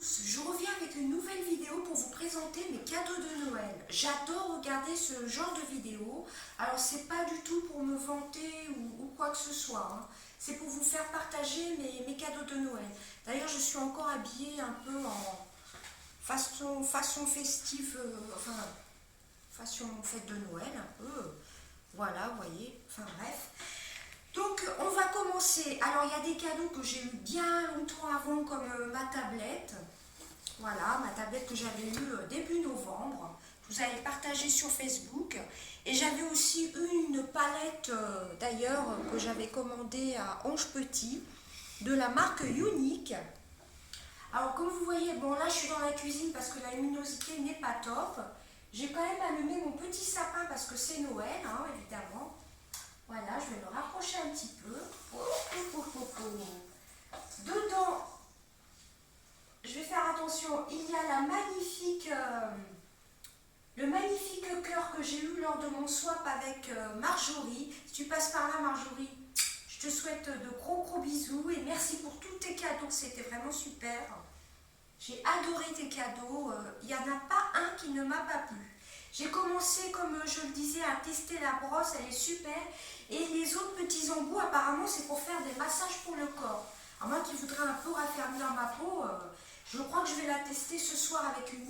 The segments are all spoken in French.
Je reviens avec une nouvelle vidéo pour vous présenter mes cadeaux de Noël. J'adore regarder ce genre de vidéo. Alors c'est pas du tout pour me vanter ou quoi que ce soit, hein. C'est pour vous faire partager mes cadeaux de Noël. D'ailleurs je suis encore habillée un peu en façon festive, enfin façon fête de Noël un peu. Voilà, vous voyez, enfin bref. Donc on va commencer. Alors il y a des cadeaux que j'ai eu bien longtemps avant comme ma tablette. Voilà, ma tablette que j'avais eue début novembre. Je vous avais partagé sur Facebook. Et j'avais aussi eu une palette d'ailleurs que j'avais commandée à Ange Petit de la marque Unique. Alors comme vous voyez, bon là je suis dans la cuisine parce que la luminosité n'est pas top. J'ai quand même allumé mon petit sapin parce que c'est Noël, hein, évidemment. Voilà, je vais le rapprocher un petit peu. Dedans, je vais faire attention, il y a le magnifique cœur que j'ai eu lors de mon swap avec Marjorie. Si tu passes par là, Marjorie, je te souhaite de gros bisous et merci pour tous tes cadeaux, c'était vraiment super. J'ai adoré tes cadeaux, il n'y en a pas un qui ne m'a pas plu. J'ai commencé, comme je le disais, à tester la brosse, elle est super. Et les autres petits embouts, apparemment, c'est pour faire des massages pour le corps. Alors moi qui voudrais un peu raffermir ma peau, je crois que je vais la tester ce soir avec une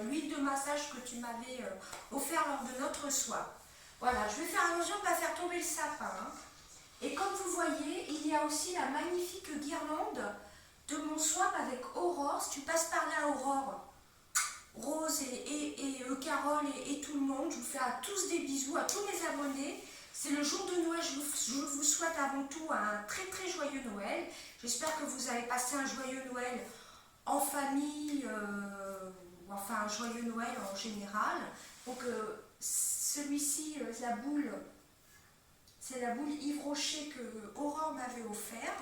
l'huile de massage que tu m'avais offert lors de notre swap. Voilà, je vais faire attention de ne pas faire tomber le sapin, hein. Et comme vous voyez, il y a aussi la magnifique guirlande de mon swap avec Aurore. Si tu passes par là, Aurore, Rose et Carole et tout le monde, je vous fais à tous des bisous, à tous mes abonnés. C'est le jour de Noël, je vous souhaite avant tout un très joyeux Noël. J'espère que vous avez passé un joyeux Noël en famille, enfin un joyeux Noël en général. Donc celui-ci, c'est la boule Yves Rocher que Aurore m'avait offert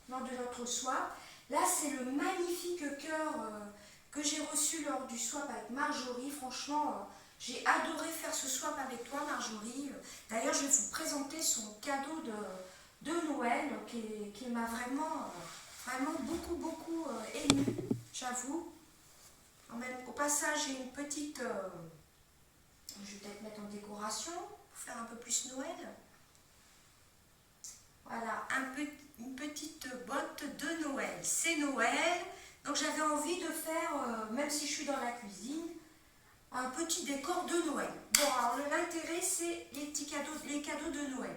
lors de notre swap. Là c'est le magnifique cœur que j'ai reçu lors du swap avec Marjorie. Franchement, j'ai adoré faire ce swap avec toi, Marjorie. D'ailleurs, je vais vous présenter son cadeau de Noël qui m'a vraiment beaucoup ému, j'avoue. Au passage, j'ai une petite... je vais peut-être mettre en décoration pour faire un peu plus Noël. Voilà, une petite botte de Noël. C'est Noël. Donc j'avais envie de faire, même si je suis dans la cuisine, un petit décor de Noël. Bon, alors l'intérêt, c'est les cadeaux de Noël.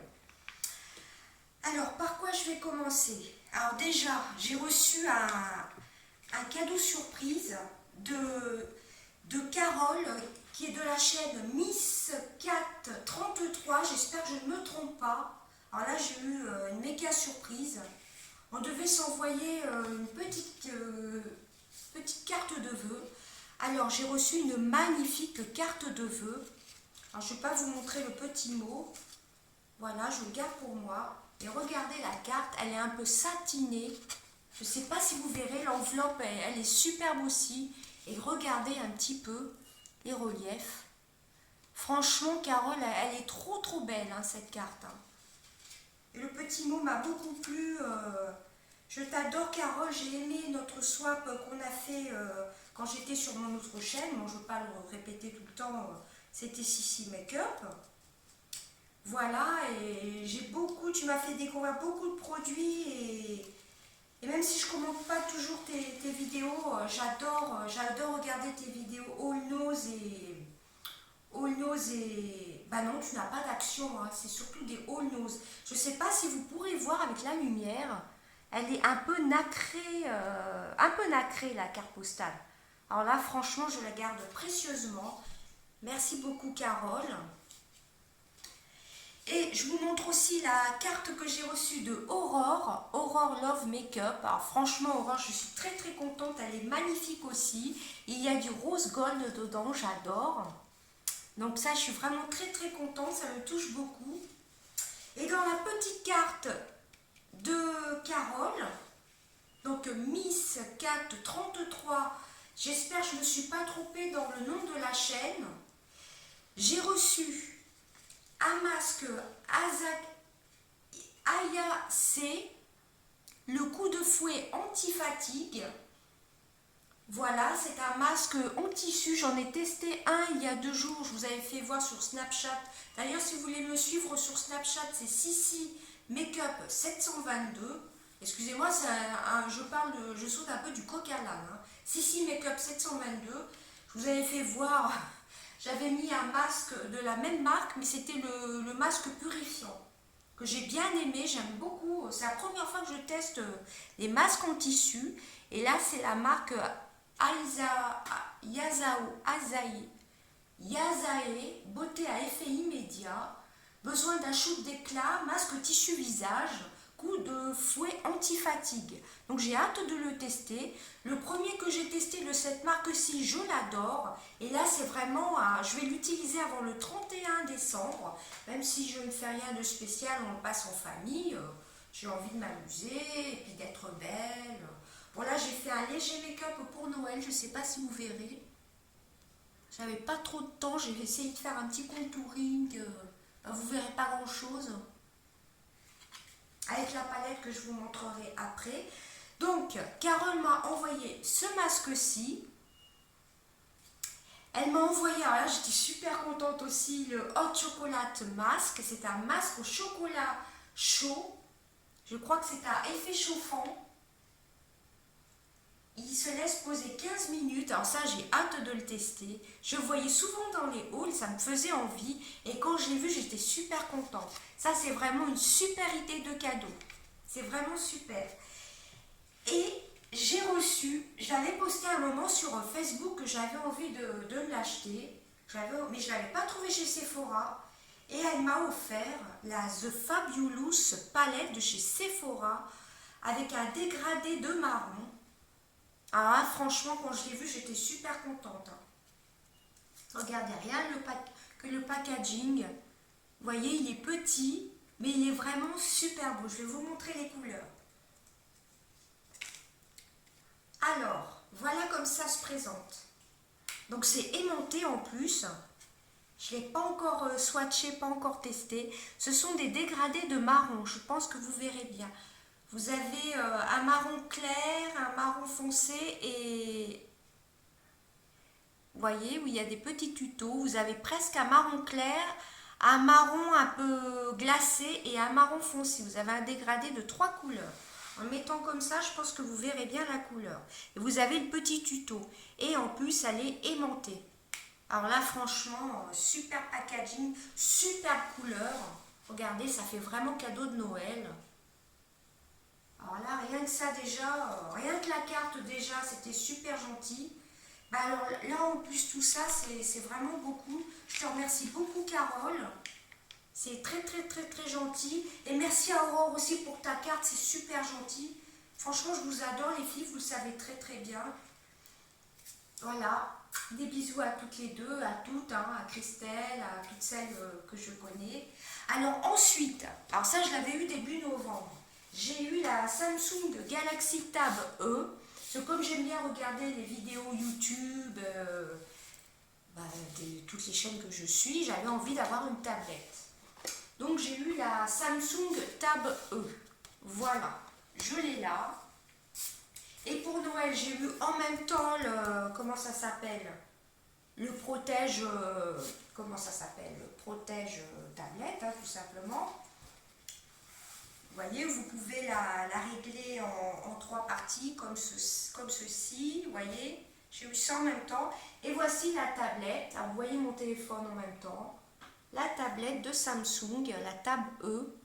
Alors, par quoi je vais commencer? Alors déjà, j'ai reçu un cadeau surprise de Carole, qui est de la chaîne Miss Cat 33. J'espère que je ne me trompe pas. Alors là, j'ai eu une méga surprise. On devait s'envoyer une petite carte de vœux. Alors, j'ai reçu une magnifique carte de vœux. Alors, je ne vais pas vous montrer le petit mot. Voilà, je le garde pour moi. Et regardez la carte, elle est un peu satinée. Je ne sais pas si vous verrez, l'enveloppe, elle est superbe aussi. Et regardez un petit peu les reliefs. Franchement, Carole, elle est trop belle, hein, cette carte, hein. Et le petit mot m'a beaucoup plu. Je t'adore, Carole. J'ai aimé notre swap qu'on a fait quand j'étais sur mon autre chaîne. Bon, je ne veux pas le répéter tout le temps. C'était Sissi Makeup. Voilà, et tu m'as fait découvrir beaucoup de produits. Et même si je ne commente pas toujours tes vidéos, j'adore regarder tes vidéos All Nose et... Bah non, tu n'as pas d'action, hein, c'est surtout des all nose. Je ne sais pas si vous pourrez voir avec la lumière, elle est un peu nacrée la carte postale. Alors là, franchement, je la garde précieusement. Merci beaucoup, Carole. Et je vous montre aussi la carte que j'ai reçue de Aurore Love Makeup. Alors franchement, Aurore, je suis très contente, elle est magnifique aussi. Il y a du rose gold dedans, j'adore. Donc ça, je suis vraiment très contente, ça me touche beaucoup. Et dans la petite carte de Carole, donc Miss Cat 33, j'espère que je ne me suis pas trompée dans le nom de la chaîne. J'ai reçu un masque Aya C, le coup de fouet anti-fatigue. Voilà, c'est un masque en tissu. J'en ai testé un il y a 2 jours. Je vous avais fait voir sur Snapchat. D'ailleurs, si vous voulez me suivre sur Snapchat, c'est Sissi Makeup 722. Excusez-moi, je saute un peu du coq à l'âne. Hein. Sissi Makeup 722. Je vous avais fait voir. J'avais mis un masque de la même marque, mais c'était le masque purifiant que j'ai bien aimé, j'aime beaucoup. C'est la première fois que je teste les masques en tissu. Et là, c'est la marque Yasae, beauté à effet immédiat. Besoin d'un shoot d'éclat, masque tissu visage, coup de fouet anti-fatigue. Donc j'ai hâte de le tester. Le premier que j'ai testé de cette marque-ci, je l'adore. Et là, c'est vraiment, je vais l'utiliser avant le 31 décembre. Même si je ne fais rien de spécial, on le passe en famille. J'ai envie de m'amuser et puis d'être belle. Bon là, j'ai fait un léger make-up pour Noël. Je ne sais pas si vous verrez. J'avais pas trop de temps. J'ai essayé de faire un petit contouring. Vous verrez pas grand-chose. Avec la palette que je vous montrerai après. Donc, Carole m'a envoyé ce masque-ci. Elle m'a envoyé, alors là j'étais super contente aussi, le Hot Chocolate Mask. C'est un masque au chocolat chaud. Je crois que c'est un effet chauffant. Il se laisse poser 15 minutes. Alors ça, j'ai hâte de le tester. Je le voyais souvent dans les hauls, ça me faisait envie. Et quand je l'ai vu, j'étais super contente. Ça, c'est vraiment une super idée de cadeau. C'est vraiment super. Et j'ai reçu, je l'avais posté un moment sur Facebook que j'avais envie de l'acheter. Mais je ne l'avais pas trouvé chez Sephora. Et elle m'a offert la The Fabulous palette de chez Sephora avec un dégradé de marron. Alors là, franchement, quand je l'ai vu, j'étais super contente. Regardez, rien que le packaging. Vous voyez, il est petit, mais il est vraiment super beau. Je vais vous montrer les couleurs. Alors, voilà comme ça se présente. Donc c'est aimanté en plus. Je ne l'ai pas encore swatché, pas encore testé. Ce sont des dégradés de marron. Je pense que vous verrez bien. Vous avez un marron clair, un marron foncé et... Vous voyez, où il y a des petits tutos. Vous avez presque un marron clair, un marron un peu glacé et un marron foncé. Vous avez un dégradé de 3 couleurs. En mettant comme ça, je pense que vous verrez bien la couleur. Et vous avez le petit tuto. Et en plus, elle est aimantée. Alors là, franchement, super packaging, super couleur. Regardez, ça fait vraiment cadeau de Noël. Alors là, rien que ça déjà, rien que la carte déjà, c'était super gentil. Bah alors là, en plus, tout ça, c'est vraiment beaucoup. Je te remercie beaucoup, Carole. C'est très, très, très, très gentil. Et merci à Aurore aussi pour ta carte, c'est super gentil. Franchement, je vous adore, les filles, vous le savez très, très bien. Voilà. Des bisous à toutes les deux, à toutes, hein, à Christelle, à toutes celles que je connais. Alors ensuite, alors ça, je l'avais eu début novembre. J'ai eu la Samsung Galaxy Tab E. Parce que comme j'aime bien regarder les vidéos YouTube, de toutes les chaînes que je suis, j'avais envie d'avoir une tablette. Donc j'ai eu la Samsung Tab E. Voilà, je l'ai là. Et pour Noël, j'ai eu en même temps le... Comment ça s'appelle? Le protège... comment ça s'appelle? Le protège tablette, hein, tout simplement. Vous voyez, vous pouvez la régler en 3 parties, comme ceci. Vous voyez, j'ai eu ça en même temps. Et voici la tablette. Alors, vous voyez mon téléphone en même temps. La tablette de Samsung, la Tab E.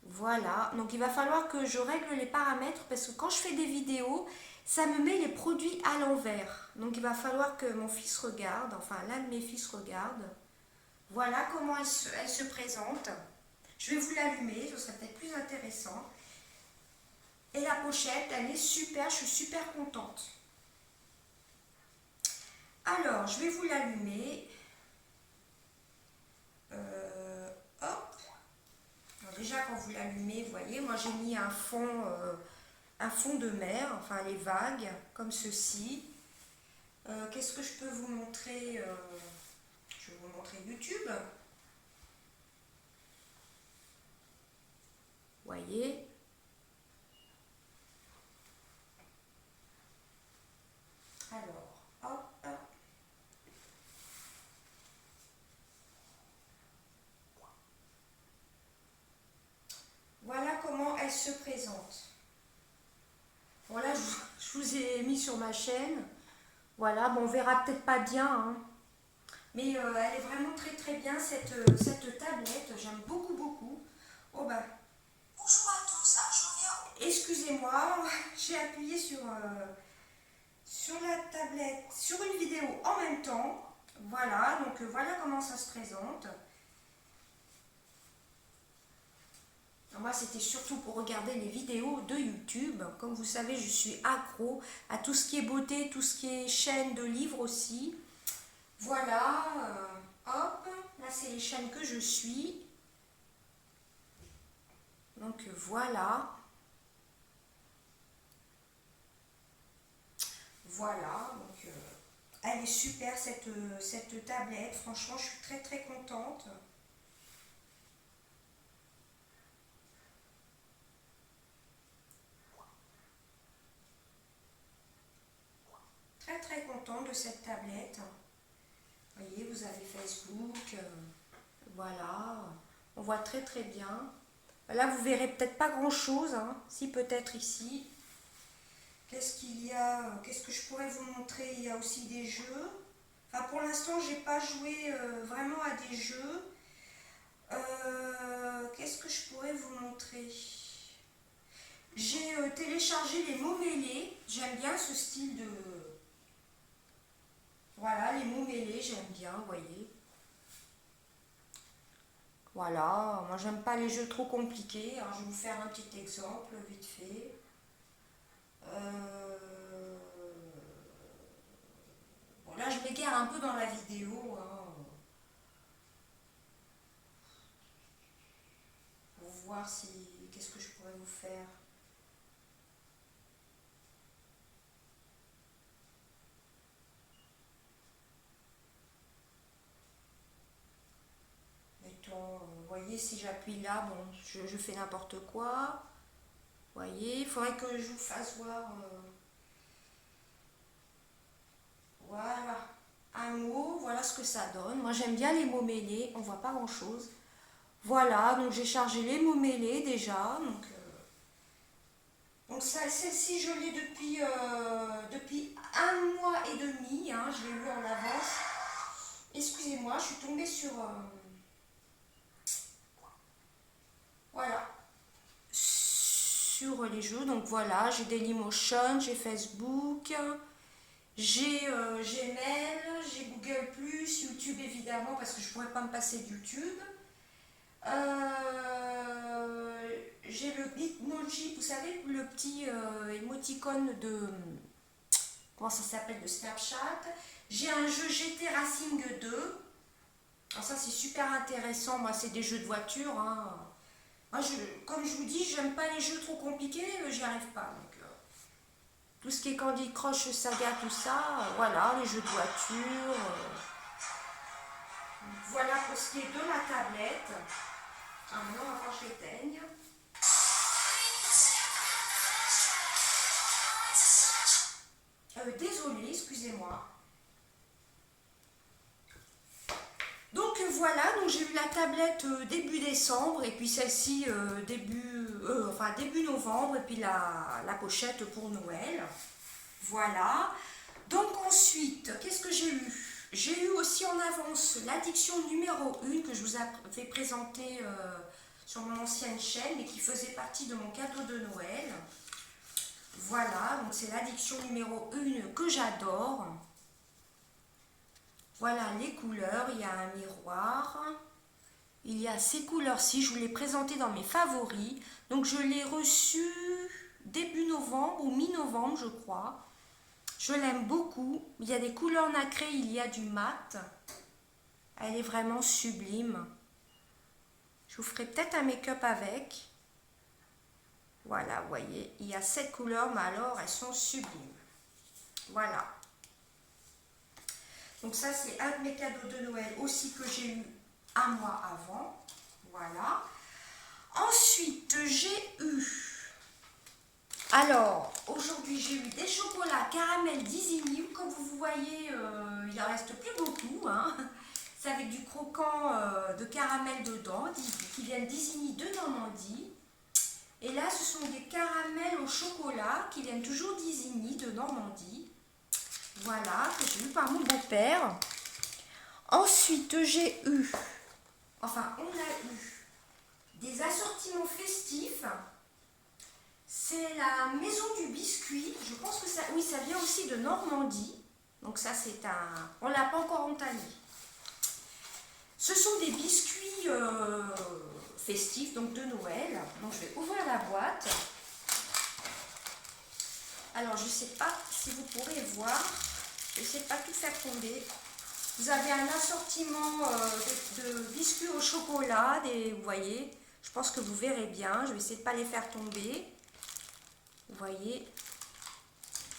Voilà, donc il va falloir que je règle les paramètres parce que quand je fais des vidéos, ça me met les produits à l'envers. Donc il va falloir que mon fils regarde, enfin l'un de mes fils regarde. Voilà comment elle se présente. Je vais vous l'allumer, ce serait peut-être plus intéressant. Et la pochette, elle est super, je suis super contente. Alors, je vais vous l'allumer. Hop. Alors déjà, quand vous l'allumez, vous voyez, moi j'ai mis un fond de mer, enfin les vagues, comme ceci. Qu'est-ce que je peux vous montrer? Je vais vous montrer YouTube. Vous voyez? plaisante. Bon là, je vous ai mis sur ma chaîne. Voilà, bon, on verra peut-être pas bien, hein. Mais elle est vraiment très très bien cette tablette. J'aime beaucoup beaucoup. Oh bah. Bonjour à tous, hein, je viens. Excusez-moi, j'ai appuyé sur la tablette, sur une vidéo en même temps. Voilà, donc voilà comment ça se présente. Moi, c'était surtout pour regarder les vidéos de YouTube. Comme vous savez, je suis accro à tout ce qui est beauté, tout ce qui est chaîne de livres aussi. Voilà, hop, là c'est les chaînes que je suis. Donc voilà. Voilà, donc elle est super cette tablette. Franchement, je suis très très contente. Très très contente de cette tablette. Vous voyez, vous avez Facebook, voilà, on voit très très bien. Là, vous verrez peut-être pas grand chose, hein. Si, peut-être ici. Qu'est-ce qu'il y a? Qu'est-ce que je pourrais vous montrer? Il y a aussi des jeux. Enfin, pour l'instant, j'ai pas joué vraiment à des jeux. Qu'est-ce que je pourrais vous montrer? J'ai téléchargé les mots mêlés. J'aime bien ce style de... Voilà, les mots mêlés, j'aime bien, vous voyez. Voilà, moi j'aime pas les jeux trop compliqués. Alors, je vais vous faire un petit exemple, vite fait. Bon, là, je m'égare un peu dans la vidéo, hein, pour voir si... Qu'est-ce que je pourrais vous faire? Vous voyez, si j'appuie là, bon, je fais n'importe quoi. Vous voyez, il faudrait que je vous fasse voir. Voilà, un mot, voilà ce que ça donne. Moi, j'aime bien les mots mêlés, on voit pas grand-chose. Voilà, donc j'ai chargé les mots mêlés déjà. Donc celle-ci, je l'ai depuis un mois et demi, hein, je l'ai lu en avance. Excusez-moi, je suis tombée sur... voilà. Sur les jeux, donc voilà, j'ai Dailymotion, j'ai Facebook, j'ai Gmail, j'ai Google+, YouTube évidemment, parce que je ne pourrais pas me passer de YouTube. J'ai le Bitmoji, vous savez, le petit émoticône de... Comment ça s'appelle? De Snapchat. J'ai un jeu GT Racing 2. Alors ça, c'est super intéressant. Moi, c'est des jeux de voiture, hein. Moi, comme je vous dis, j'aime pas les jeux trop compliqués, j'y arrive pas. Donc, tout ce qui est Candy Crush, Saga, tout ça, voilà, les jeux de voiture. Voilà pour ce qui est de la tablette. Ah, maintenant, on va voir, je l'éteigne. Désolée, excusez-moi. Donc voilà, donc j'ai eu la tablette début décembre et puis celle-ci début novembre et puis la pochette pour Noël. Voilà. Donc ensuite, qu'est-ce que j'ai eu? J'ai eu aussi en avance l'addiction numéro 1 que je vous avais présentée sur mon ancienne chaîne et qui faisait partie de mon cadeau de Noël. Voilà, donc c'est l'addiction numéro 1 que j'adore. Voilà les couleurs, il y a un miroir, il y a ces couleurs-ci, je vous les ai présentées dans mes favoris. Donc je l'ai reçu début novembre ou mi-novembre je crois. Je l'aime beaucoup, il y a des couleurs nacrées, il y a du mat. Elle est vraiment sublime. Je vous ferai peut-être un make-up avec. Voilà, vous voyez, il y a 7 couleurs, mais alors elles sont sublimes. Voilà. Donc ça, c'est un de mes cadeaux de Noël aussi que j'ai eu un mois avant. Voilà. Ensuite, j'ai eu... Alors, aujourd'hui, j'ai eu des chocolats caramel Disney. Comme vous voyez, il en reste plus beaucoup, hein. C'est avec du croquant de caramel dedans, qui viennent Disney de Normandie. Et là, ce sont des caramels au chocolat qui viennent toujours d'Isigny, de Normandie. Voilà, que j'ai eu par mon beau-père. Ensuite, j'ai eu, enfin, on a eu des assortiments festifs. C'est la maison du biscuit. Je pense que ça, oui, ça vient aussi de Normandie. Donc ça, c'est un, on l'a pas encore entamé. Ce sont des biscuits festifs, donc de Noël. Donc je vais ouvrir la boîte. Alors, je ne sais pas si vous pourrez voir. Je ne sais pas tout faire tomber. Vous avez un assortiment de biscuits au chocolat. Vous voyez, je pense que vous verrez bien. Je vais essayer de ne pas les faire tomber. Vous voyez.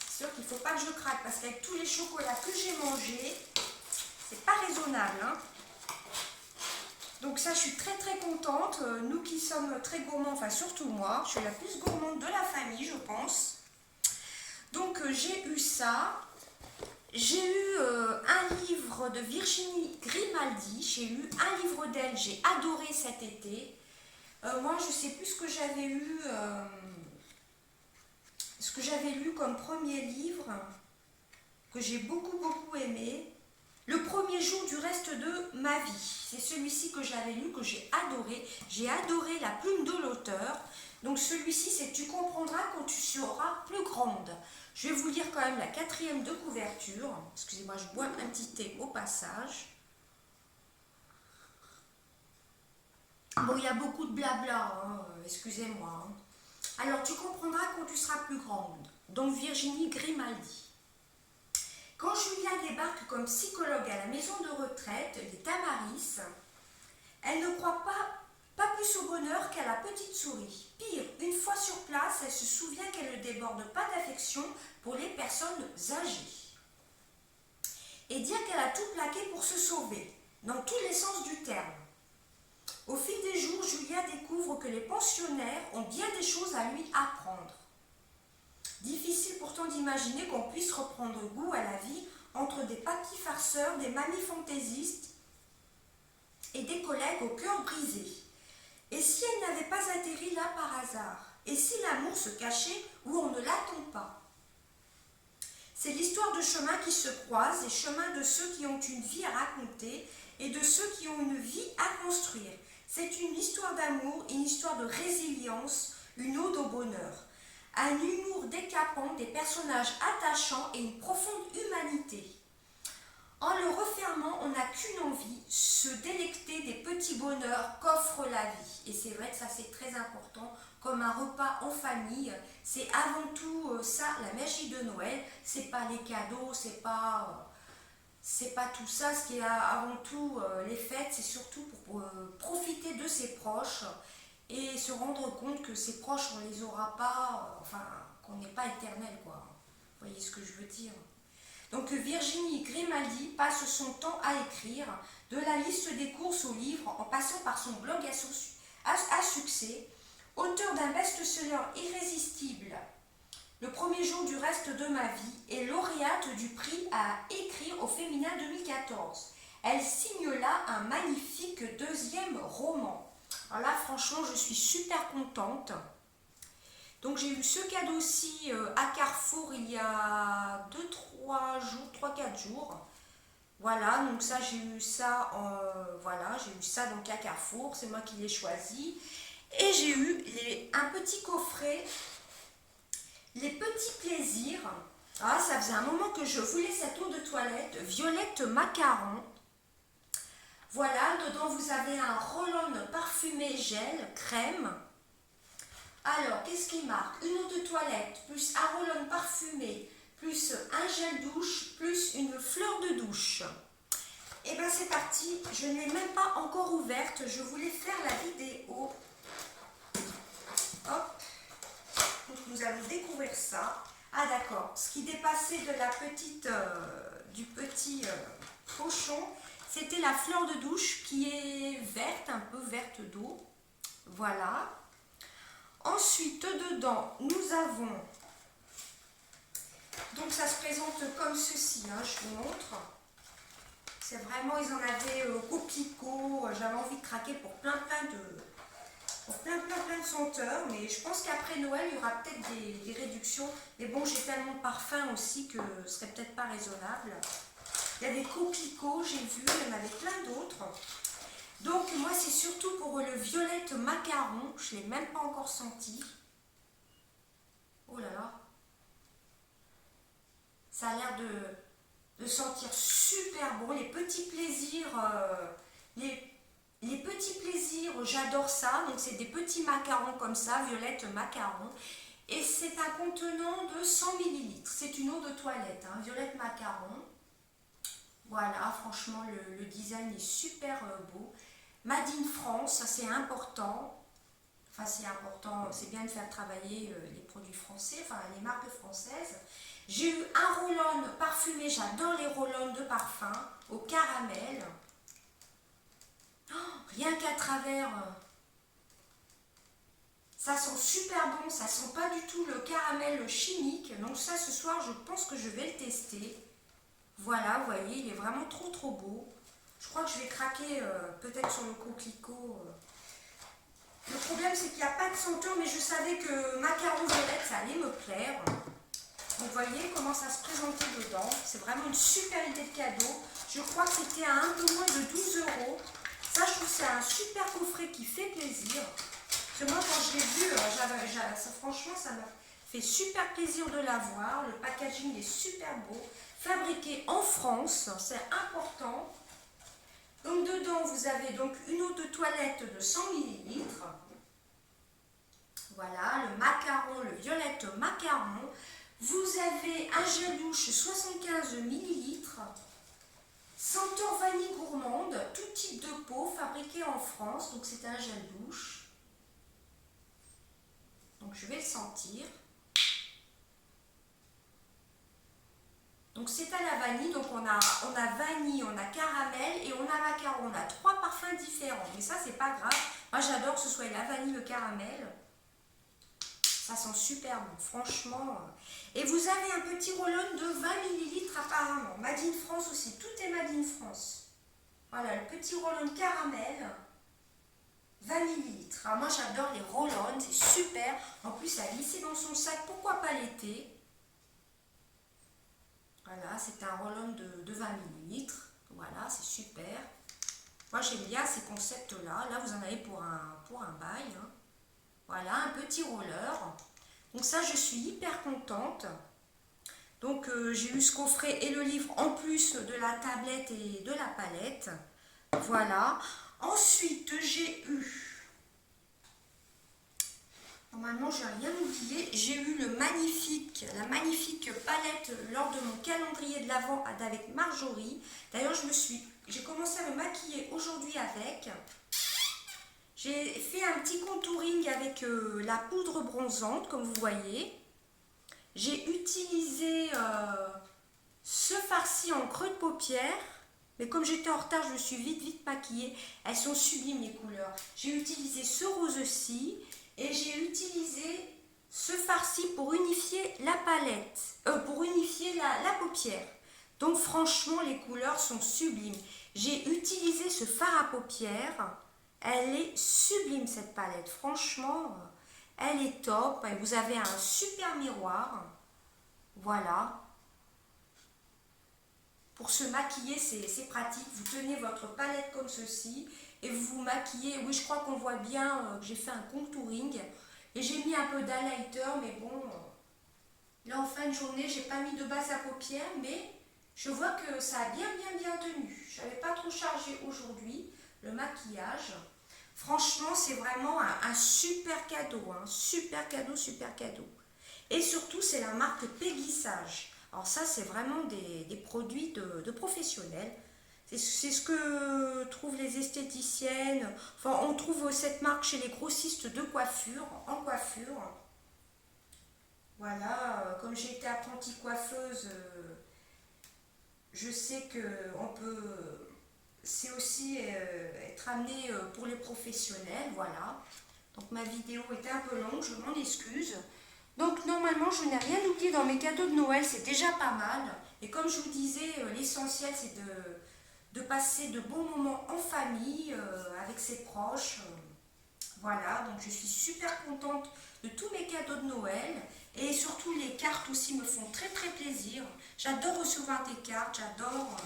C'est sûr qu'il ne faut pas que je craque parce qu'avec tous les chocolats que j'ai mangés, c'est pas raisonnable. Hein. Donc ça, je suis très très contente. Nous qui sommes très gourmands, enfin surtout moi, je suis la plus gourmande de la famille, je pense. Donc j'ai eu ça. J'ai eu un livre de Virginie Grimaldi. J'ai eu un livre d'elle. J'ai adoré cet été. Moi, je ne sais plus ce que j'avais eu. Ce que j'avais lu comme premier livre que j'ai beaucoup aimé. Le premier jour du reste de ma vie. C'est celui-ci que j'avais lu, que j'ai adoré. J'ai adoré la plume de l'auteur. Donc celui-ci, c'est Tu comprendras quand tu seras plus grande. Je vais vous lire quand même la 4e de couverture. Excusez-moi, je bois un petit thé au passage. Bon, il y a beaucoup de blabla, hein, excusez-moi. Alors, tu comprendras quand tu seras plus grande. Donc Virginie Grimaldi. Quand Julia débarque comme psychologue à la maison de retraite des Tamaris, elle ne croit pas plus au bonheur qu'à la petite souris. Pire, une fois sur place, elle se souvient qu'elle ne déborde pas d'affection pour les personnes âgées. Et dire qu'elle a tout plaqué pour se sauver, dans tous les sens du terme. Au fil des jours, Julia découvre que les pensionnaires ont bien des choses à lui apprendre. Difficile pourtant d'imaginer qu'on puisse reprendre goût à la vie entre des papis farceurs, des mamies fantaisistes et des collègues au cœur brisé. Et si elle n'avait pas atterri là par hasard? Et si l'amour se cachait où on ne l'attend pas? C'est l'histoire de chemins qui se croisent, les chemins de ceux qui ont une vie à raconter et de ceux qui ont une vie à construire. C'est une histoire d'amour, une histoire de résilience, une ode au bonheur. Un humour décapant, des personnages attachants et une profonde humanité. En le refermant, on n'a qu'une envie, se délecter des petits bonheurs qu'offre la vie. Et c'est vrai que ça c'est très important, comme un repas en famille, c'est avant tout ça, la magie de Noël. C'est pas les cadeaux, c'est pas tout ça. Ce qui est avant tout les fêtes, c'est surtout pour profiter de ses proches et se rendre compte que ses proches, on les aura pas, enfin, qu'on n'est pas éternel, quoi. Vous voyez ce que je veux dire? Donc Virginie Grimaldi passe son temps à écrire, de la liste des courses au livre, en passant par son blog à succès, auteur d'un best-seller irrésistible, Le premier jour du reste de ma vie, et lauréate du prix à écrire au féminin 2014. Elle signe là un magnifique 2e roman. Alors là, franchement, je suis super contente. Donc j'ai eu ce cadeau-ci à Carrefour il y a 3-4 jours. Voilà, donc ça j'ai eu ça, voilà, j'ai eu ça donc à Carrefour, c'est moi qui l'ai choisi. Et j'ai eu un petit coffret, les petits plaisirs. Ah, ça faisait un moment que je voulais cette eau de toilette, violette macaron. Voilà, dedans vous avez un roll-on parfumé gel, crème. Alors, qu'est-ce qui marque? Une eau de toilette, plus un roll-on parfumé, plus un gel douche, plus une fleur de douche. Et bien c'est parti, je ne l'ai même pas encore ouverte, je voulais faire la vidéo. Hop, donc nous allons découvrir ça. Ah d'accord, ce qui dépassait de la petite, du petit pochon, c'était la fleur de douche qui est verte, un peu verte d'eau. Voilà. Ensuite, dedans, nous avons, donc ça se présente comme ceci, hein, je vous montre. C'est vraiment, ils en avaient coquelicot, j'avais envie de craquer pour plein pour plein de senteurs, mais je pense qu'après Noël, il y aura peut-être des réductions. Mais bon, j'ai tellement de parfums aussi que ce serait peut-être pas raisonnable. Il y a des coquelicots, j'ai vu, il y en avait plein d'autres. Donc moi, c'est surtout pour le violette macaron. Je ne l'ai même pas encore senti. Oh là là. Ça a l'air de sentir super bon. Les petits plaisirs, les petits plaisirs, j'adore ça. Donc c'est des petits macarons comme ça, violette macaron. Et c'est un contenant de 100 ml. C'est une eau de toilette, hein, violette macaron. Voilà, franchement, le design est super beau. Made in France, ça c'est important. Enfin, c'est important, c'est bien de faire travailler les produits français, enfin les marques françaises. J'ai eu un roll-on parfumé, j'adore les roll-on de parfum, au caramel. Oh, rien qu'à travers, ça sent super bon, ça sent pas du tout le caramel chimique. Donc ça, ce soir, je pense que je vais le tester. Voilà, vous voyez, il est vraiment trop beau. Je crois que je vais craquer peut-être sur le coquelicot. Le problème, c'est qu'il n'y a pas de senteur, mais je savais que macaron violette, ça allait me plaire. Donc, vous voyez comment ça se présentait dedans. C'est vraiment une super idée de cadeau. Je crois que c'était à un peu moins de 12 €. Ça, je trouve que c'est un super coffret qui fait plaisir. Parce que moi, quand je l'ai vu, franchement, ça m'a fait super plaisir de l'avoir. Le packaging est super beau. Fabriqué en France, c'est important. Donc dedans, vous avez donc une eau de toilette de 100 ml. Voilà, le macaron, le violette macaron. Vous avez un gel douche 75 ml. Senteur vanille gourmande, tout type de peau, fabriqué en France. Donc c'est un gel douche. Donc je vais le sentir. Donc c'est à la vanille, donc on a vanille, on a caramel et on a macaron. On a 3 parfums différents, mais ça c'est pas grave. Moi j'adore que ce soit la vanille, le caramel. Ça sent super bon, franchement. Et vous avez un petit roll-on de 20 ml apparemment. Made in France aussi, tout est Made in France. Voilà, le petit roll-on caramel, 20 ml. Alors moi j'adore les roll-on, c'est super. En plus à glisser dans son sac, pourquoi pas l'été. Voilà, c'est un roll-on de 20 ml. Voilà, c'est super. Moi, j'aime bien ces concepts-là. Là, vous en avez pour un bail. Hein. Voilà, un petit roller. Donc ça, je suis hyper contente. Donc, j'ai eu ce coffret et le livre en plus de la tablette et de la palette. Voilà. Ensuite, j'ai eu... Normalement, j'ai rien oublié. J'ai eu la magnifique palette lors de mon calendrier de l'Avent avec Marjorie. D'ailleurs, j'ai commencé à me maquiller aujourd'hui avec. J'ai fait un petit contouring avec la poudre bronzante, comme vous voyez. J'ai utilisé ce farci en creux de paupière. Mais comme j'étais en retard, je me suis vite maquillée. Elles sont sublimes, les couleurs. J'ai utilisé ce rose-ci. Et j'ai utilisé ce farci pour unifier la palette, pour unifier la paupière. Donc franchement, les couleurs sont sublimes. J'ai utilisé ce fard à paupières. Elle est sublime cette palette. Franchement, elle est top. Et vous avez un super miroir. Voilà. Pour se maquiller, c'est pratique. Vous tenez votre palette comme ceci. Et vous vous maquillez. Oui, je crois qu'on voit bien que j'ai fait un contouring. Et j'ai mis un peu d'highlighter, mais bon, là en fin de journée, j'ai pas mis de base à paupières, mais je vois que ça a bien tenu. Je n'avais pas trop chargé aujourd'hui le maquillage. Franchement, c'est vraiment un super cadeau, hein. Super cadeau. Et surtout, c'est la marque Peggy Sage. Alors ça, c'est vraiment des produits de professionnels. C'est ce que trouvent les esthéticiennes. Enfin, on trouve cette marque chez les grossistes de coiffure, en coiffure. Voilà, comme j'ai été apprentie coiffeuse, je sais que c'est aussi être amené pour les professionnels, voilà. Donc ma vidéo était un peu longue, je m'en excuse. Donc normalement, je n'ai rien oublié dans mes cadeaux de Noël, c'est déjà pas mal. Et comme je vous disais, l'essentiel c'est de passer de bons moments en famille, avec ses proches. Voilà, donc je suis super contente de tous mes cadeaux de Noël. Et surtout les cartes aussi me font très très plaisir. J'adore recevoir des cartes, j'adore...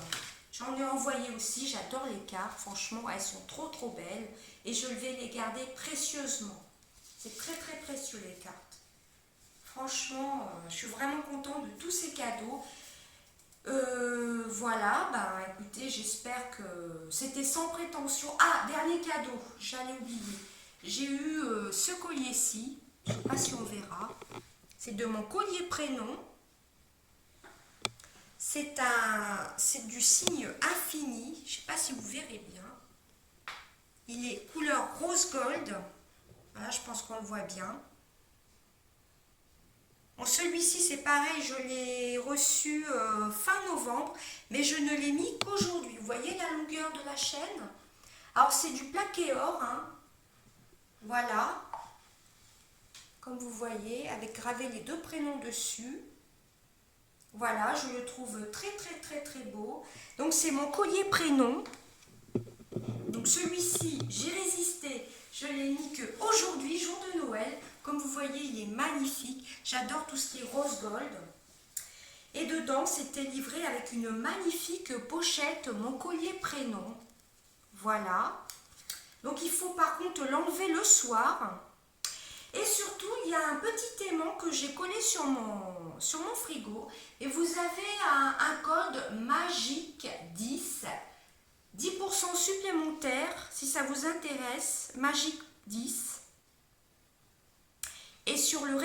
J'en ai envoyé aussi, j'adore les cartes. Franchement, elles sont trop trop belles. Et je vais les garder précieusement. C'est très très précieux les cartes. Franchement, je suis vraiment contente de tous ces cadeaux. Voilà, bah écoutez, j'espère que c'était sans prétention. Ah, dernier cadeau, j'allais oublier. J'ai eu ce collier-ci, je ne sais pas si on verra. C'est de mon collier prénom. C'est du signe infini, je ne sais pas si vous verrez bien. Il est couleur rose gold. Voilà, je pense qu'on le voit bien. Bon, celui-ci, c'est pareil, je l'ai reçu fin novembre, mais je ne l'ai mis qu'aujourd'hui. Vous voyez la longueur de la chaîne? Alors, c'est du plaqué or, hein. Voilà. Comme vous voyez, avec gravé les deux prénoms dessus. Voilà, je le trouve très, très, très, très beau. Donc, c'est mon collier prénom. Donc, celui-ci, j'ai résisté. Je l'ai mis qu'aujourd'hui, jour de Noël. Comme vous voyez, il est magnifique. J'adore tout ce qui est rose gold. Et dedans, c'était livré avec une magnifique pochette, mon collier prénom. Voilà. Donc, il faut par contre l'enlever le soir. Et surtout, il y a un petit aimant que j'ai collé sur mon frigo. Et vous avez un code magique 10. 10% supplémentaire, si ça vous intéresse. Magique 10. Et sur le